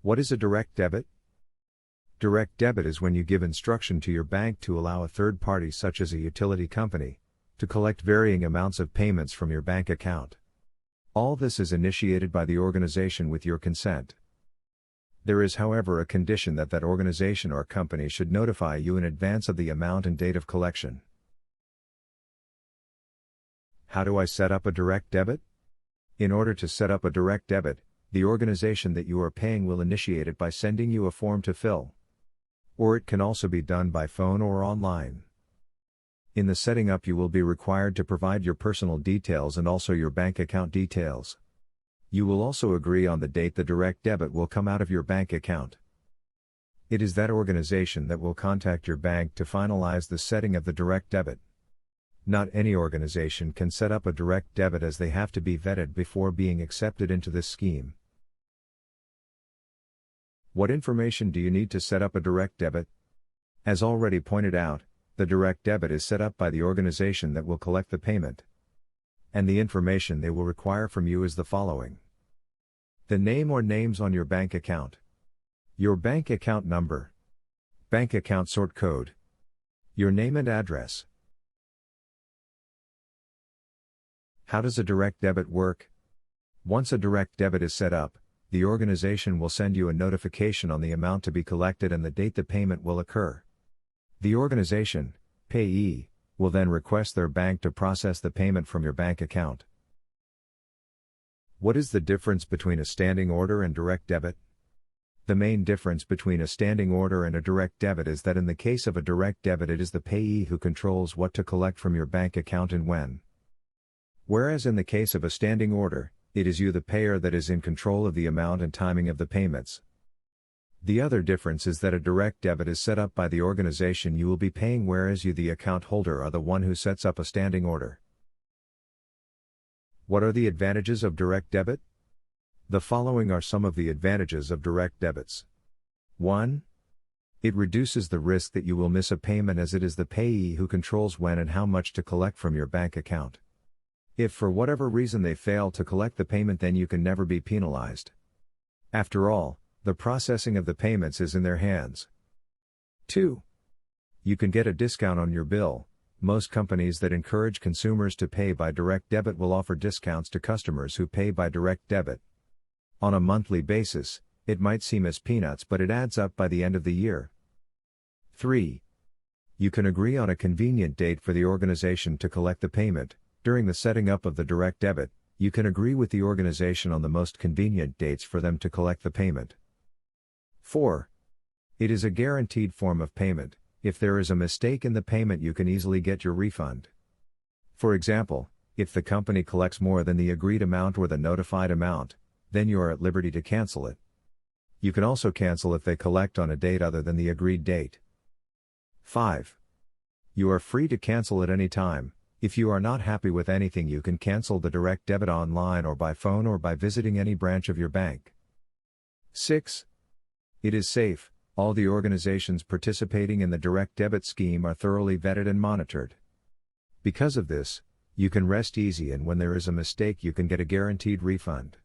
What is a direct debit? Direct debit is when you give instruction to your bank to allow a third party such as a utility company to collect varying amounts of payments from your bank account. All this is initiated by the organization with your consent. There is, however, a condition that that organization or company should notify you in advance of the amount and date of collection. How do I set up a direct debit? In order to set up a direct debit, the organization that you are paying will initiate it by sending you a form to fill. Or it can also be done by phone or online. In the setting up, you will be required to provide your personal details and also your bank account details. You will also agree on the date the direct debit will come out of your bank account. It is that organization that will contact your bank to finalize the setting of the direct debit. Not any organization can set up a direct debit as they have to be vetted before being accepted into this scheme. What information do you need to set up a direct debit? As already pointed out, the direct debit is set up by the organization that will collect the payment. And the information they will require from you is the following: the name or names on your bank account, your bank account number, bank account sort code, your name and address. How does a direct debit work? Once a direct debit is set up, the organization will send you a notification on the amount to be collected and the date the payment will occur. The organization, payee, will then request their bank to process the payment from your bank account. What is the difference between a standing order and direct debit? The main difference between a standing order and a direct debit is that in the case of a direct debit, it is the payee who controls what to collect from your bank account and when. Whereas in the case of a standing order, it is you, the payer, that is in control of the amount and timing of the payments. The other difference is that a direct debit is set up by the organization you will be paying, whereas you, the account holder, are the one who sets up a standing order. What are the advantages of direct debit? The following are some of the advantages of direct debits. 1. It reduces the risk that you will miss a payment, as it is the payee who controls when and how much to collect from your bank account. If for whatever reason they fail to collect the payment, then you can never be penalized. After all, the processing of the payments is in their hands. 2. You can get a discount on your bill. Most companies that encourage consumers to pay by direct debit will offer discounts to customers who pay by direct debit. On a monthly basis, it might seem as peanuts, but it adds up by the end of the year. 3. You can agree on a convenient date for the organization to collect the payment. During the setting up of the direct debit, you can agree with the organization on the most convenient dates for them to collect the payment. 4. It is a guaranteed form of payment. If there is a mistake in the payment, you can easily get your refund. For example, if the company collects more than the agreed amount or the notified amount, then you are at liberty to cancel it. You can also cancel if they collect on a date other than the agreed date. 5. You are free to cancel at any time. If you are not happy with anything, you can cancel the direct debit online or by phone or by visiting any branch of your bank. 6. It is safe. All the organizations participating in the direct debit scheme are thoroughly vetted and monitored. Because of this, you can rest easy, and when there is a mistake, you can get a guaranteed refund.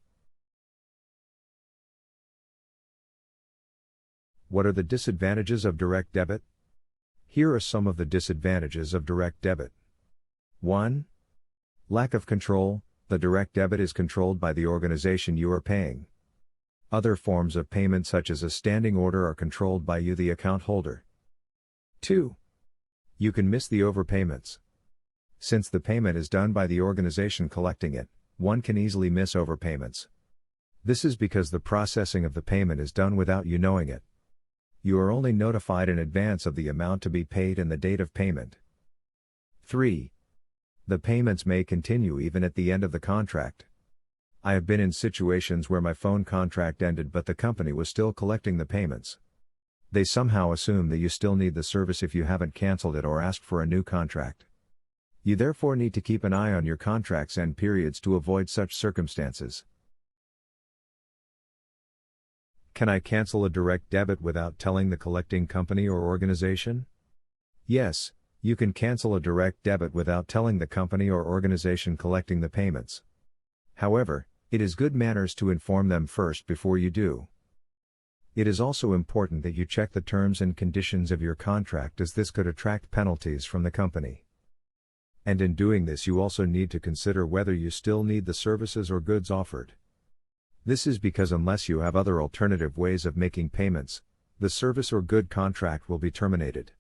What are the disadvantages of direct debit? Here are some of the disadvantages of direct debit. 1. Lack of control. The direct debit is controlled by the organization you are paying. Other forms of payment, such as a standing order, are controlled by you, the account holder. 2. You can miss the overpayments. Since the payment is done by the organization collecting it, one can easily miss overpayments. This is because the processing of the payment is done without you knowing it. You are only notified in advance of the amount to be paid and the date of payment. 3. The payments may continue even at the end of the contract. I have been in situations where my phone contract ended, but the company was still collecting the payments. They somehow assume that you still need the service if you haven't canceled it or asked for a new contract. You therefore need to keep an eye on your contract's end periods to avoid such circumstances. Can I cancel a direct debit without telling the collecting company or organization? Yes, you can cancel a direct debit without telling the company or organization collecting the payments. However, it is good manners to inform them first before you do. It is also important that you check the terms and conditions of your contract, as this could attract penalties from the company. And in doing this, you also need to consider whether you still need the services or goods offered. This is because unless you have other alternative ways of making payments, the service or good contract will be terminated.